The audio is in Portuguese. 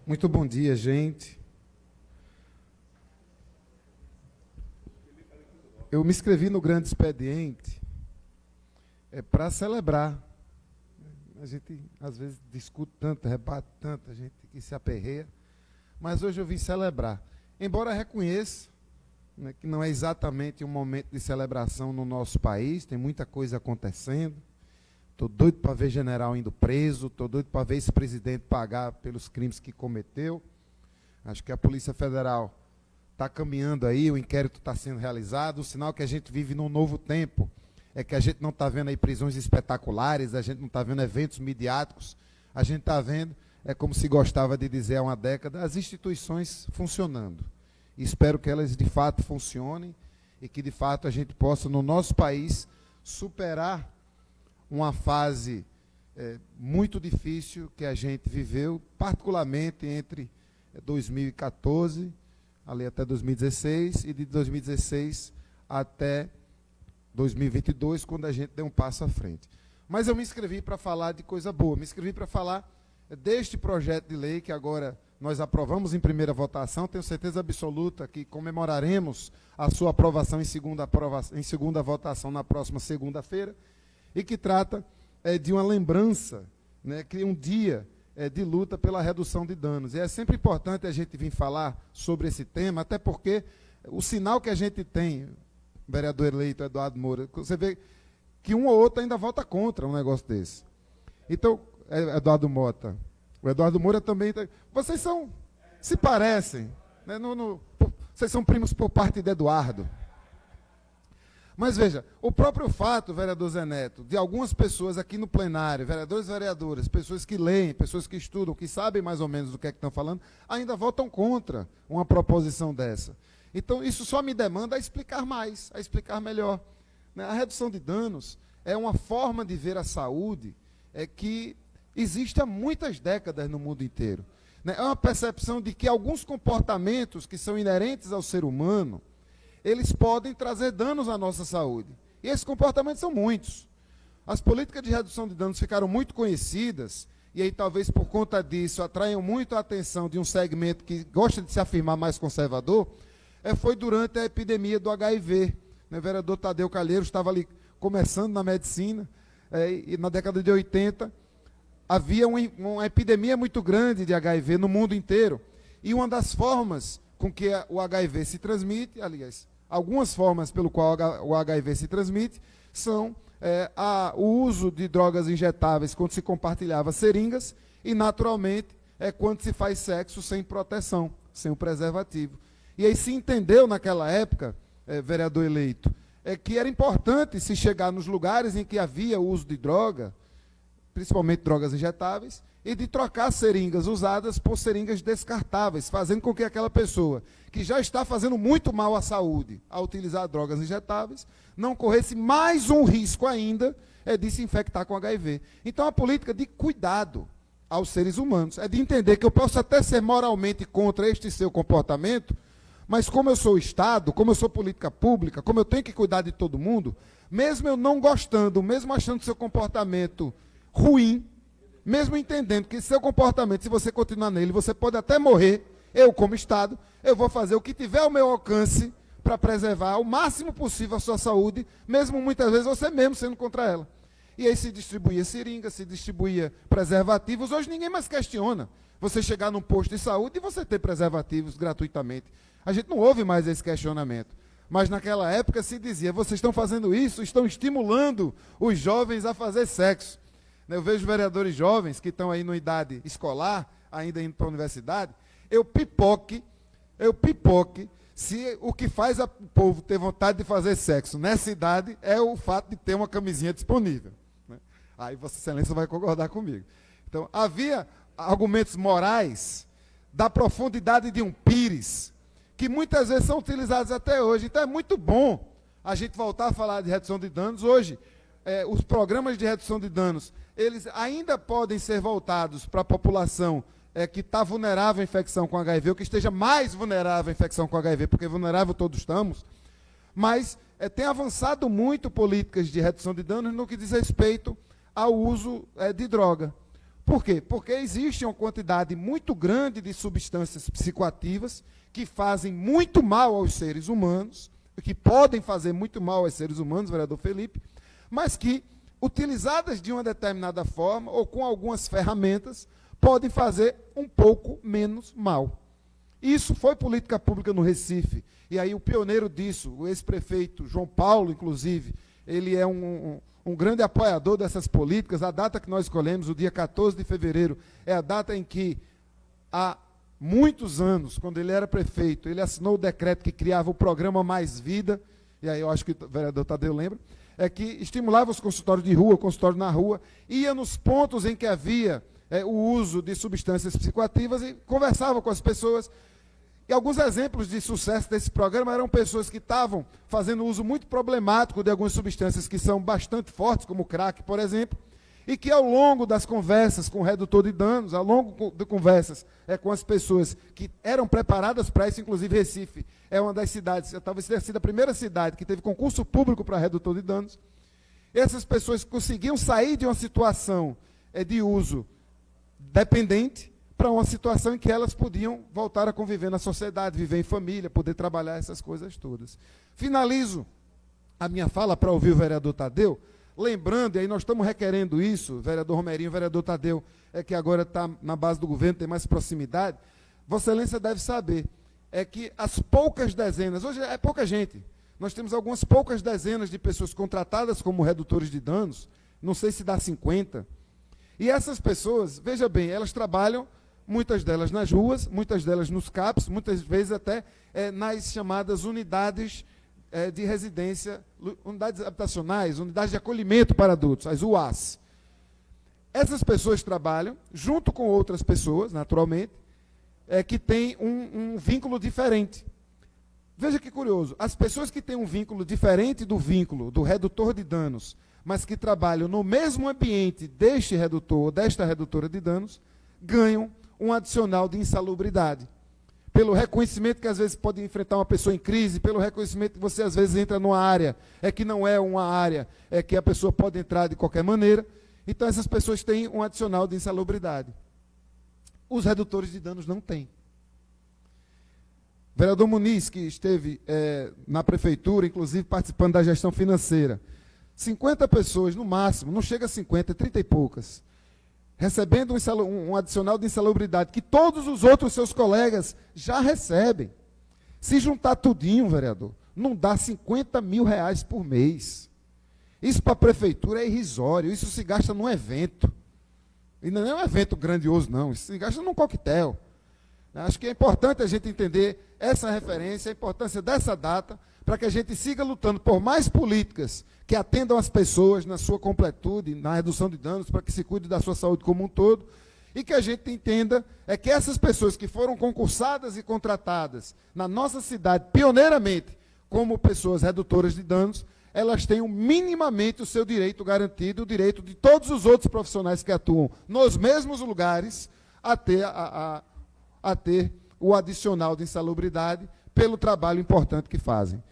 Muito bom dia, gente. Eu me inscrevi no Grande Expediente para celebrar. A gente, às vezes, discute tanto, rebate tanto, a gente que se aperreia, mas hoje eu vim celebrar. Embora reconheça, né, que não é exatamente um momento de celebração no nosso país, tem muita coisa acontecendo. Estou doido para ver general indo preso, estou doido para ver esse presidente pagar pelos crimes que cometeu. Acho que a Polícia Federal está caminhando aí, o inquérito está sendo realizado, o sinal que a gente vive num novo tempo é que a gente não está vendo aí prisões espetaculares, a gente não está vendo eventos midiáticos, a gente está vendo, é como se gostava de dizer há uma década, as instituições funcionando. E espero que elas de fato funcionem e que de fato a gente possa, no nosso país, superar uma fase muito difícil que a gente viveu, particularmente entre 2014, ali até 2016, e de 2016 até 2022, quando a gente deu um passo à frente. Mas eu me inscrevi para falar de coisa boa, me inscrevi para falar deste projeto de lei que agora nós aprovamos em primeira votação, tenho certeza absoluta que comemoraremos a sua aprovação em segunda votação na próxima segunda-feira, e que trata de uma lembrança, né, que um dia de luta pela redução de danos. E é sempre importante a gente vir falar sobre esse tema, até porque o sinal que a gente tem, vereador eleito Eduardo Moura, você vê que um ou outro ainda vota contra um negócio desse. Então, Eduardo Mota, o Eduardo Moura também... Vocês se parecem, né, vocês são primos por parte de Eduardo. Mas veja, o próprio fato, vereador Zé Neto, de algumas pessoas aqui no plenário, vereadores e vereadoras, pessoas que leem, pessoas que estudam, que sabem mais ou menos do que é que estão falando, ainda votam contra uma proposição dessa. Então, isso só me demanda a explicar mais, a explicar melhor. A redução de danos é uma forma de ver a saúde que existe há muitas décadas no mundo inteiro. É uma percepção de que alguns comportamentos que são inerentes ao ser humano, eles podem trazer danos à nossa saúde. E esses comportamentos são muitos. As políticas de redução de danos ficaram muito conhecidas, e aí talvez por conta disso atraiam muito a atenção de um segmento que gosta de se afirmar mais conservador, foi durante a epidemia do HIV. O vereador Tadeu Calheiro estava ali começando na medicina, e na década de 80 havia uma epidemia muito grande de HIV no mundo inteiro. E uma das formas com que o HIV se transmite, aliás, algumas formas pelo qual o HIV se transmite, são o uso de drogas injetáveis quando se compartilhava seringas e, naturalmente, quando se faz sexo sem proteção, sem o preservativo. E aí se entendeu naquela época, vereador eleito, que era importante se chegar nos lugares em que havia uso de droga, principalmente drogas injetáveis, e de trocar seringas usadas por seringas descartáveis, fazendo com que aquela pessoa que já está fazendo muito mal à saúde ao utilizar drogas injetáveis, não corresse mais um risco ainda de se infectar com HIV. Então, a política de cuidado aos seres humanos é de entender que eu posso até ser moralmente contra este seu comportamento, mas como eu sou Estado, como eu sou política pública, como eu tenho que cuidar de todo mundo, mesmo eu não gostando, mesmo achando seu comportamento ruim, mesmo entendendo que seu comportamento, se você continuar nele, você pode até morrer, eu como Estado, eu vou fazer o que tiver ao meu alcance para preservar o máximo possível a sua saúde, mesmo muitas vezes você mesmo sendo contra ela. E aí se distribuía seringa, se distribuía preservativos, hoje ninguém mais questiona você chegar num posto de saúde e você ter preservativos gratuitamente. A gente não ouve mais esse questionamento. Mas naquela época se dizia, vocês estão fazendo isso, estão estimulando os jovens a fazer sexo. Eu vejo vereadores jovens que estão aí na idade escolar, ainda indo para a universidade, eu pipoque se o que faz o povo ter vontade de fazer sexo nessa idade é o fato de ter uma camisinha disponível. Aí Vossa Excelência vai concordar comigo. Então, havia argumentos morais da profundidade de um pires, que muitas vezes são utilizados até hoje. Então, é muito bom a gente voltar a falar de redução de danos. Hoje, os programas de redução de danos, eles ainda podem ser voltados para a população que está vulnerável à infecção com HIV, ou que esteja mais vulnerável à infecção com HIV, porque vulnerável todos estamos, mas tem avançado muito políticas de redução de danos no que diz respeito ao uso de droga. Por quê? Porque existe uma quantidade muito grande de substâncias psicoativas que fazem muito mal aos seres humanos, que podem fazer muito mal aos seres humanos, vereador Felipe, mas que, utilizadas de uma determinada forma ou com algumas ferramentas, podem fazer um pouco menos mal. Isso foi política pública no Recife. E aí o pioneiro disso, o ex-prefeito João Paulo, inclusive, ele é um grande apoiador dessas políticas. A data que nós escolhemos, o dia 14 de fevereiro, é a data em que, há muitos anos, quando ele era prefeito, ele assinou o decreto que criava o programa Mais Vida, e aí eu acho que o vereador Tadeu lembra, é que estimulava os consultórios de rua, consultório na rua, ia nos pontos em que havia o uso de substâncias psicoativas e conversava com as pessoas. E alguns exemplos de sucesso desse programa eram pessoas que estavam fazendo uso muito problemático de algumas substâncias que são bastante fortes, como o crack, por exemplo, e que ao longo das conversas com o redutor de danos, ao longo de conversas com as pessoas que eram preparadas para isso, inclusive Recife é uma das cidades, talvez tenha sido a primeira cidade que teve concurso público para redutor de danos, essas pessoas conseguiam sair de uma situação de uso dependente para uma situação em que elas podiam voltar a conviver na sociedade, viver em família, poder trabalhar essas coisas todas. Finalizo a minha fala para ouvir o vereador Tadeu, lembrando, e aí nós estamos requerendo isso, o vereador Romerinho, o vereador Tadeu, que agora está na base do governo, tem mais proximidade, Vossa Excelência deve saber, que as poucas dezenas, hoje é pouca gente, nós temos algumas poucas dezenas de pessoas contratadas como redutores de danos, não sei se dá 50, e essas pessoas, veja bem, elas trabalham, muitas delas nas ruas, muitas delas nos CAPs, muitas vezes até nas chamadas unidades de residência, unidades habitacionais, unidades de acolhimento para adultos, as UAS. Essas pessoas trabalham junto com outras pessoas, naturalmente, que têm um vínculo diferente. Veja que curioso, as pessoas que têm um vínculo diferente do vínculo do redutor de danos, mas que trabalham no mesmo ambiente deste redutor ou desta redutora de danos, ganham um adicional de insalubridade. Pelo reconhecimento que às vezes pode enfrentar uma pessoa em crise, pelo reconhecimento que você às vezes entra numa área, que não é uma área que a pessoa pode entrar de qualquer maneira. Então essas pessoas têm um adicional de insalubridade. Os redutores de danos não têm. O vereador Muniz, que esteve na prefeitura, inclusive participando da gestão financeira, 50 pessoas no máximo, não chega a 50, 30 e poucas, recebendo um adicional de insalubridade que todos os outros seus colegas já recebem. Se juntar tudinho, vereador, não dá 50 mil reais por mês. Isso para a prefeitura é irrisório, isso se gasta num evento. E não é um evento grandioso, não, isso se gasta num coquetel. Acho que é importante a gente entender essa referência, a importância dessa data, para que a gente siga lutando por mais políticas que atendam as pessoas na sua completude, na redução de danos, para que se cuide da sua saúde como um todo, e que a gente entenda que essas pessoas que foram concursadas e contratadas na nossa cidade, pioneiramente, como pessoas redutoras de danos, elas tenham minimamente o seu direito garantido, o direito de todos os outros profissionais que atuam nos mesmos lugares, a ter o adicional de insalubridade pelo trabalho importante que fazem.